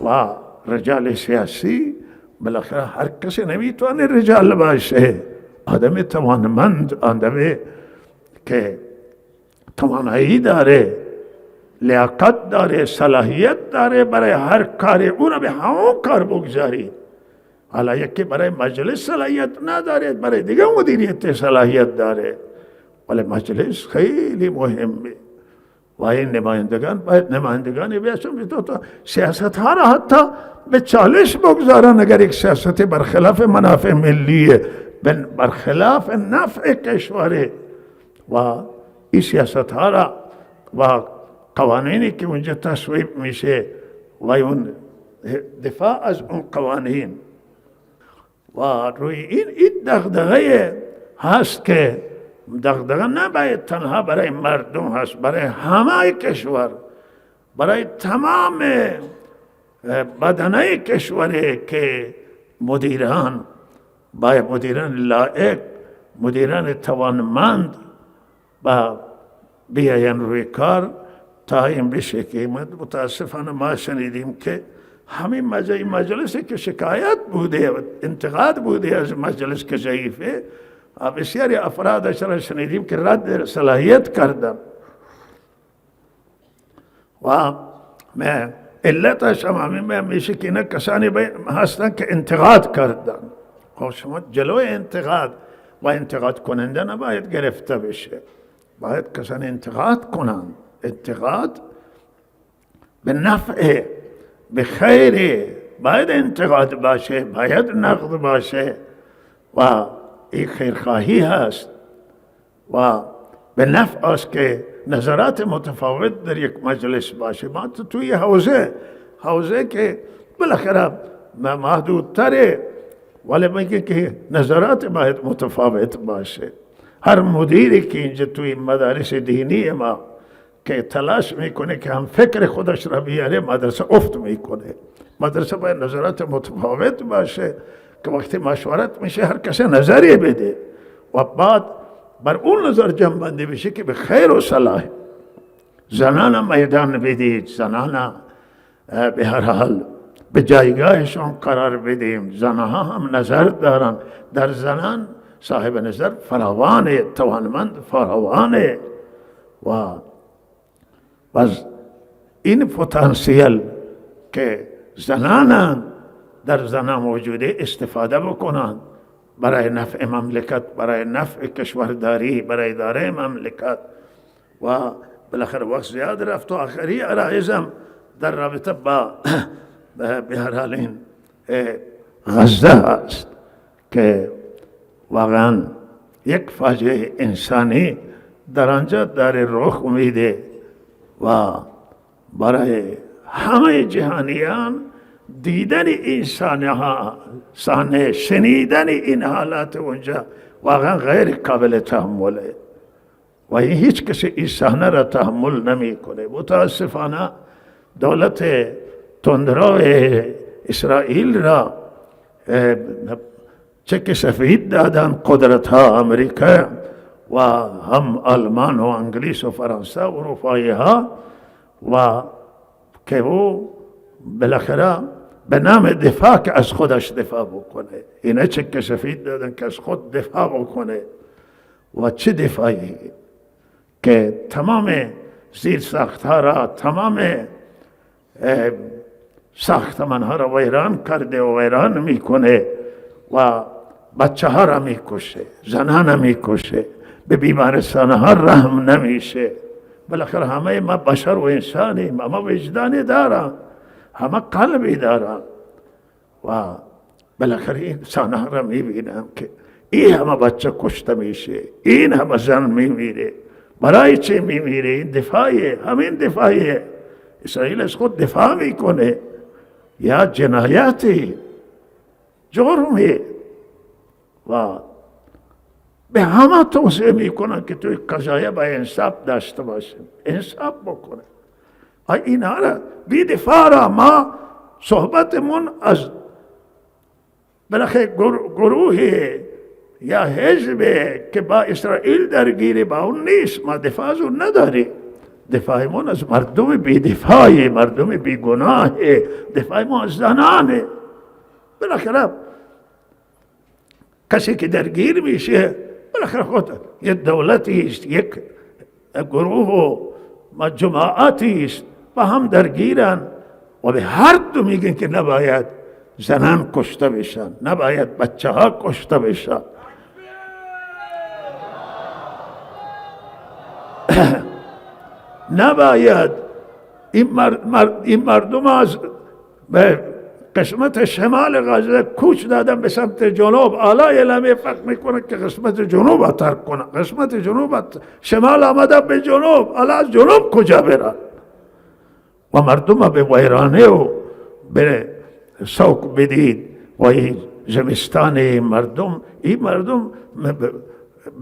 و رجال سیاسی بالاخره هر کسی نمیتونه رجال باشه. آدم توانمند، آدمی که توانایی داره، لیاقت داره، صلاحیت داره برای هر کاری، او را به همون کار بگذارید. حالا یکی برای مجلس صلاحیت نداره، برای دیگه مدیریت صلاحیت داره، ولی مجلس خیلی مهمه و این نمایندگان باید نمایندگانی بیاشن تا سیاست ها را حتی به چالش بگذارن. اگر یک سیاست برخلاف منافع ملیه، برخلاف نفع کشوره و این سیاست ها را و قوانینی که اونجا تصویب میشه و اون دفاع از اون قوانین و روی این دغدغه هست که دغدغه نباید تنها برای مردم هست، برای همه کشور، برای تمام بدنه کشوره که مدیران باید مدیران لایق، مدیران توانمند با بیاین روی کار تا این بشه که متاسفانه ما شنیدیم که همین مجلسی که شکایت بوده انتقاد بوده از مجلس که ضعیفه، بسیاری افرادش را شنیدیم که رد صلاحیت کردن و علتش هم میشه که اینا کسانی هستن که انتقاد کردن. خب شما جلوی انتقاد و انتقاد کننده نباید گرفته بشه، باید کسانی انتقاد کنند. انتقاد به نفع، به خیر باید انتقاد باشه، باید نقد باشه و این خیرخواهی هست و به نفع است که نظرات متفاوت در یک مجلس باشه. ما توی حوزه که بالاخره محدودتره، ولی میگه که نظرات باید متفاوت باشه. هر مدیری که اینجا توی مدارس دینی ما که تلاش میکنه که هم فکر خودش را بیاره، مدرسه افت میکنه. مدرسه باید نظرات متفاوت باشه که وقتی مشورت میشه هر کسی نظری بده و بعد بر اون نظر جمع بشه که به خیر و صلاح. زنان میدان بدید، زنان به هر حال به جایگاهشون قرار بدیم. زنها هم نظر دارن، در زنان صاحب نظر فراوانه، توانمند فراوانه و این پتانسیل که زنان در زنان موجوده استفاده بکنند برای نفع مملکت، برای نفع کشورداری، برای اداره مملکت. و بالاخره وقت زیاد رفت و آخری عرایزم در رابطه با به هر حال این غزه است که واقعا یک فاجعه انسانی در آنجا داره رخ میده و برای همه جهانیان دیدن این صحنه، شنیدن این حالات اونجا واقعا غیر قابل تحمله و هیچ کسی این صحنه را تحمل نمیکنه. متاسفانه دولت تندرو اسرائیل را چک سفید دادن قدرت ها، امریکا و هم آلمان و انگلیس و فرانسه و اروپایی ها، و که او بالاخره به نام دفاع که از خودش دفاع بکنه. اینه چک سفید دادن که از خود دفاع بکنه. و چه دفاعی که تمام زیر ساخت ها را، تمام ساختمان ها را ویران کرده و ویران میکنه و بچه ها را میکشه، زنان میکشه، به بیمارستان ها رحم نمیشه. بالاخره همه ما بشر و انسانیم، همه وجدانی دارن، همه قلبی دارن و بالاخره این انسان را میبینم که این همه بچه کشته میشه، این همه زن میمیره، برای چه میمیره؟ این دفاعیه، همین دفاعیه. اسرائیل از خود دفاع میکنه یا جنایتی، جرمه و به همه توصیه میکنن که توی قضایه با انصاف داشته باشه، انصاف بکنه. اینا را بی دفاع را ما صحبتمون از بالاخره گروه یا حزب که با اسرائیل درگیری با اون نیست، ما دفاع از اون نداریم. دفاعمون از مردم بی دفاعی، مردم بی گناه، دفاعمون از زنانه. بالاخره کسی که درگیر میشه بالاخره خود یک دولتی است، یک گروه و جماعتی است، با هم درگیرن و به هر دو میگن که نباید زنان کشته بشن، نباید بچه ها کشته بشن. نباید این مردم از به قسمت شمال غزه کوچ دادن به سمت جنوب. آلای علمی فکر میکنه که قسمت جنوب ترک کنه، قسمت جنوب شمال آمده به جنوب، آلا از جنوب کجا برن؟ و مردم به ویرانه و به سوق بدید و این زمستان این مردم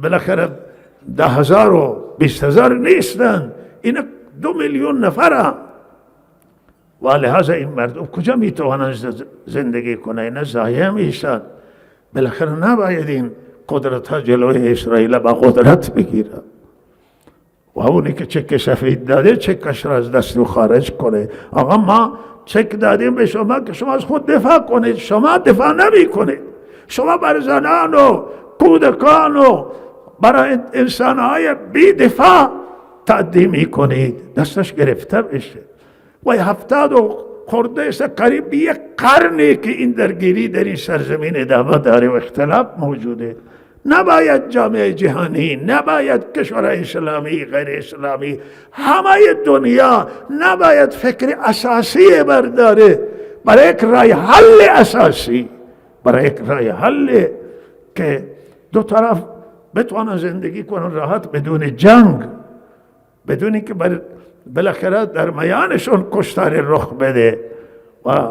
بالاخره 10,000 و 20,000 نیستن، این 2 میلیون نفرن و لحاظا این مردم کجا میتوانند زندگی کنند؟ اینا ضایع میشن. بالاخره نباید این قدرت ها جلوی اسرائیل با قدرت بگیره و اونی که چک سفید داده چکش را از دست او خارج کنه. آقا ما چک دادیم به شما که شما از خود دفاع کنید، شما دفاع نمی کنید. شما بر زنان و کودکان و برای انسانهای بی دفاع تعدی می کنید، دستش گرفته بشه. و 70 خورده است، قریب 1 قرنی که این درگیری در این سرزمین ادامه داره و اختلاف موجوده. نباید جامعه جهانی، نباید کشورهای اسلامی، غیر اسلامی، همه دنیا نباید فکر اساسی برداره برای یک رای حل اساسی، برای یک رای حل که دو طرف بتوانن زندگی کنن راحت بدون جنگ، بدونی که بالاخره در میانشون کشتار رخ بده و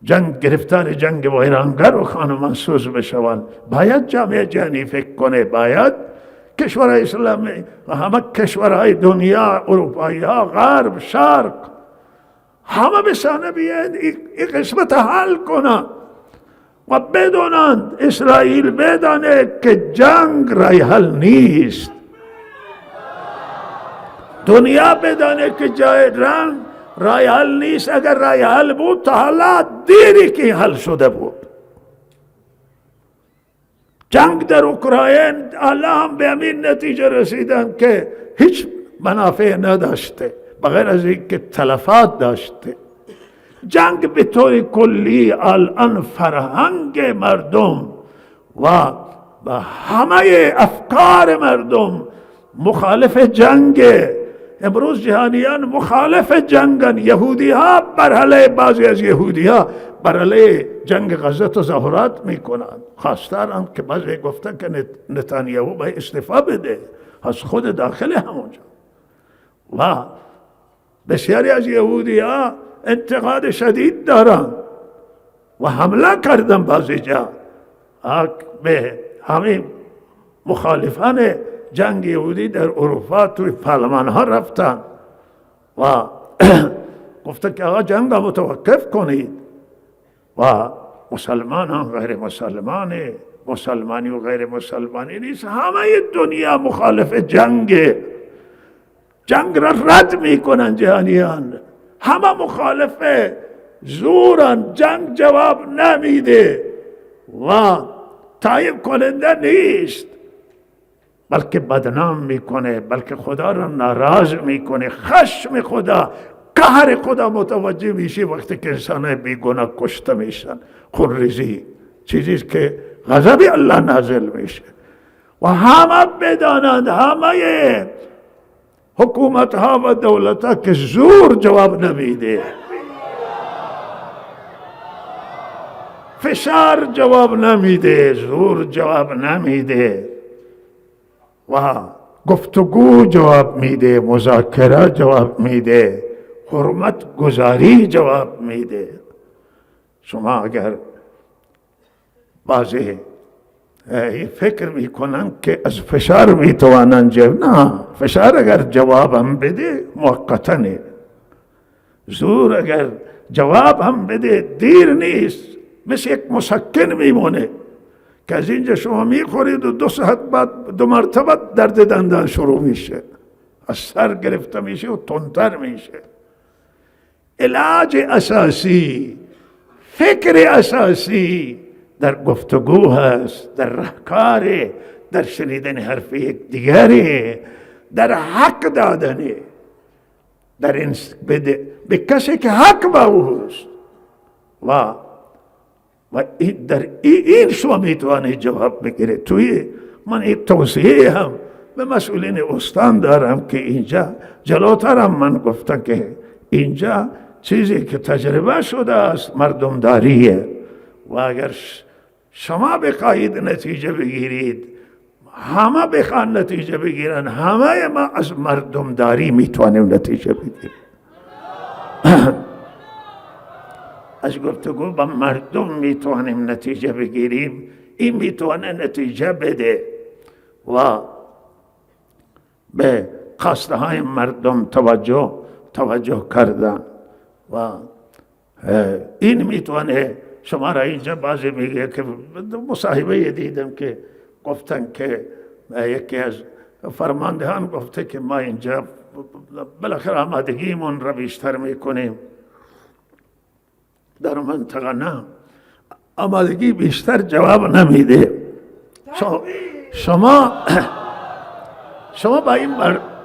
جنگ گرفتار جنگ ویرانگر و خانمانسوز بشوند. باید جامعه جهانی فکر کنه، باید کشورهای اسلامی و همه کشورهای دنیا، اروپایی ها، غرب، شرق، همه بسانه بیاید این قسمت حل کنند و بدونند، اسرائیل بدانه که جنگ رای حل نیست. دنیا بدانه که جای رای حل نیست. اگر رای حل بود تا حالا دیری که حل شده بود. جنگ در اوکراین حالا هم به همین نتیجه رسیدن که هیچ منافع نداشته بغیر از اینکه تلفات داشته. جنگ به طور کلی الان فرهنگ مردم و همه افکار مردم مخالف جنگ. امروز جهانیان مخالف جنگن. یهودی ها بر علیه، بعضی از یهودی ها بر علیه جنگ غزه تظاهرات میکنند. خواستارن که بعضی گفتن که نتانیاهو باید استعفا بده از خود داخل همونجا. و بسیاری از یهودی ها انتقاد شدید دارن و حمله کردن بعضی جا به همین مخالفان جنگ یهودی در اروپا توی پارلمان ها رفتن و گفتن که آقا جنگ را متوقف کنید و مسلمان غیر مسلمانی، مسلمانی و غیر مسلمانی نیست، همه دنیا مخالف جنگ را رد میکنن جهانیان. همه مخالف زورن، جنگ جواب نمیده و تایید کننده نیست، بلکه بدنام میکنه، بلکه خدا را ناراض میکنه. خشم خدا، قهر خدا متوجه میشه وقتی که انسان بیگناه کشته میشن. خونریزی چیزی که غضب الله نازل میشه و همه بدانند، همه حکومت ها و دولت ها که زور جواب نمیده. فشار جواب نمیده، زور جواب نمیده، و گفتگو جواب میده، مذاکره جواب میده، حرمت گذاری جواب میده. شما اگر بعضی فکر میکنن که از فشار میتوانن نه، فشار اگر جواب هم بده موقتنه، زور اگر جواب هم بده دیر نیست، مثل یک مسکن میمونه که از اینجا شما میخورید و 2 ساعت بعد 2 مرتبه درد دندان شروع میشه، از سر گرفته میشه و تندتر میشه. علاج اساسی، فکر اساسی در گفتگو هست، در رهکاره، در شنیدن حرف یک دیگری، در حق دادنه، در به کسی که حق با اوست، و در این شما میتوانید جواب بگیرید. توی من این توصیه هم به مسئولین استان دارم که اینجا جلوترم من گفتم که اینجا چیزی که تجربه شده است مردمداریه، و اگر شما بخواهید نتیجه بگیرید، همه بخوان نتیجه بگیرن، همه ما از مردمداری میتوانیم نتیجه بگیریم. از گفتگو با مردم میتوانیم نتیجه بگیریم. این میتوانه نتیجه بده و به خواسته های مردم توجه کردن، و این میتونه شما را اینجا بعضی میگه که مصاحبه دیدم که گفتن که یکی از فرماندهان گفته که ما اینجا بالاخره آمادگیمون را بیشتر میکنیم، در منطقه نه، آمادگی بیشتر جواب نمیده. شما با این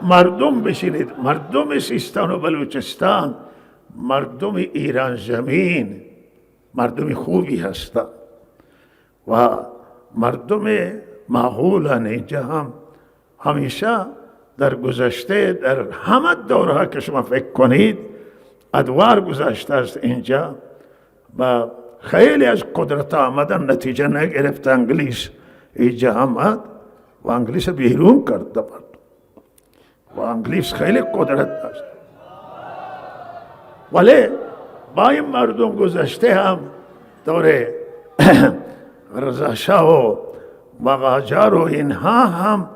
مردم بشینید، مردم سیستان و بلوچستان، مردم ایران زمین مردم خوبی هستند و مردم معقولن. اینجا هم همیشه در گذشته، در همه دورها که شما فکر کنید ادوار گذشته است اینجا، و خیلی از قدرت آمدن نتیجه نگرفت. انگلیس اینجا آمد و انگلیس بیرون کرد مردم، و انگلیس خیلی قدرت داشت، ولی با این مردم گذشته هم دور رضا شاه و قاجار و اینها هم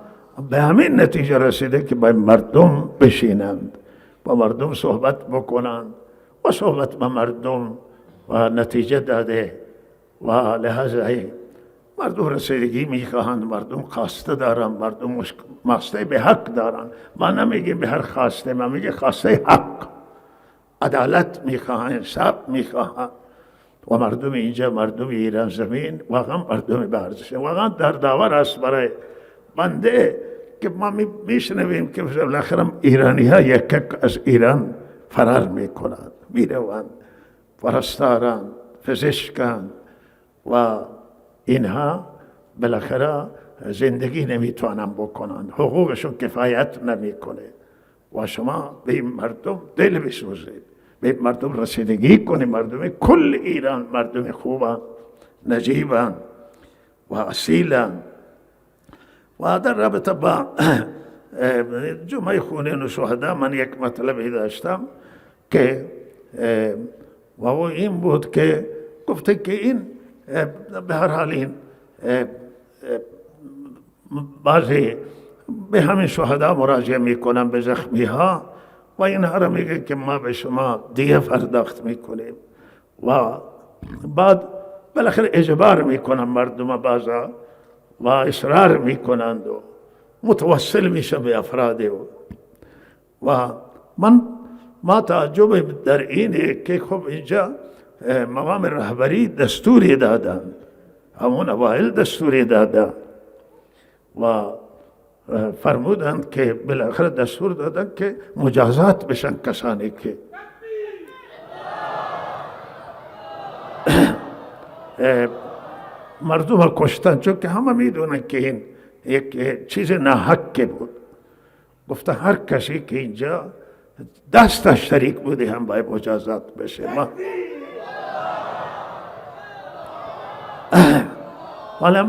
به همین نتیجه رسیده که با مردم بشینند، با مردم صحبت بکنند، و صحبت با مردم و نتیجه داده، و لحاظه مردم رسیدگی میخواهند، مردم خواسته دارند، مردم خواسته به حق دارند. ما نمیگیم به هر خواسته، ما میگیم خواسته حق، عدالت میخواهند، انصاف میخواهند، و مردم اینجا، مردم ایران زمین واقعا مردم برزش، واقعا در داور است برای بنده که ما میشنویم که بالاخره ایرانی ها یک از ایران فرار میکنند، میروند، پرستاران، پزشکان و اینها بالاخره زندگی نمیتوانن بکنن، حقوقشون کفایت نمیکنه، و شما به این مردم دل بسوزید، به این مردم رسیدگی کنید. مردم کل ایران مردم خوبن، نجیبن و اصیلن. و در رابطه با جمعه خونین و شهدا من یک مطلبی داشتم که و این بود که گفته که این به هر حال این بعضی به همین شهدا مراجعه میکنن، به زخمی ها، و اینها را میگه که ما به شما دیه پرداخت میکنیم، و بعد بالاخره اجبار میکنن مردم بعضا و اصرار میکنند و متوسل میشه به افراد، و ما تعجب در اینه که خب اینجا مقام رهبری دستوری دادن، همون اوائل دستوری دادن و فرمودند که بالاخره دستور دادن که مجازات بشن کسانی که مردم کشتن، چون که همه میدونن که این یک چیز ناحق بود. گفته هر کسی که اینجا دستش شریک بوده هم باید مجازات بشه. حالا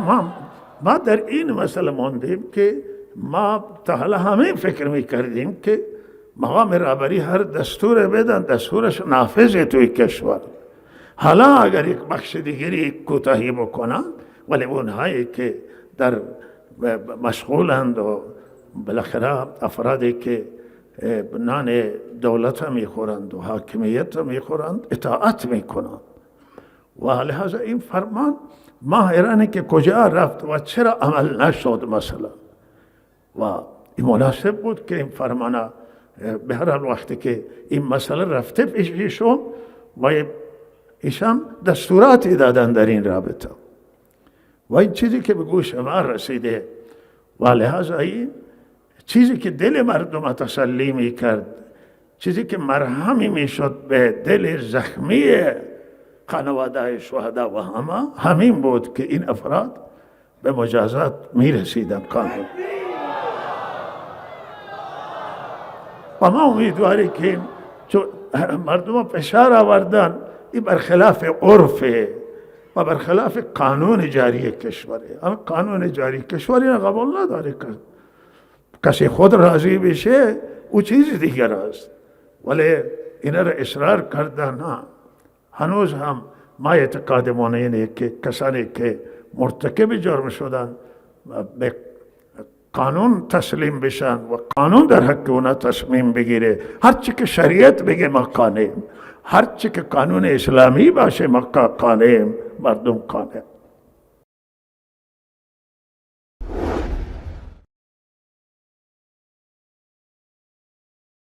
ما در این مسئله ماندیم که ما تا حالا همین فکر میکردیم که مقام رهبری هر دستور بدن دستورش نافذه توی کشور. حالا اگر یک بخش دیگری کوتاهی بکنند، ولی اونهایی که در مشغولند و بالاخره افرادی که نان دولت میخورند و حاکمیت میخورند اطاعت میکنند. و لحاظا این فرمان ما حیرانه که کجا رفت و چرا عمل نشد مثلا. و این مناسب بود که این فرمان به هر حال وقتی که این مسئله رفته پیششون و ایشان دستوراتی دادن در این رابطه و این چیزی که به گوش ما رسیده و لحاظا این چیزی که دل مردم تسلی می کرد، چیزی که مرهمی می شد به دل زخمی خانواده شهدا و همین بود که این افراد به مجازات می رسیدن قانون. و ما امیدواری که مردم فشار آوردن این برخلاف عرفه و برخلاف قانون جاری کشوره. اما قانون جاری کشوری را قبول نداره که کسی خود راضی بشه او چیز دیگر است، ولی اینا را اصرار کردن. نه، هنوز هم ما اعتقادمان اینه که کسانی که مرتکب جرم شدن به قانون تسلیم بشن و قانون در حق اونا تصمیم بگیره. هرچی که شریعت بگه ما قانعیم، هرچی که قانون اسلامی باشه ما قانعیم، مردم قانع.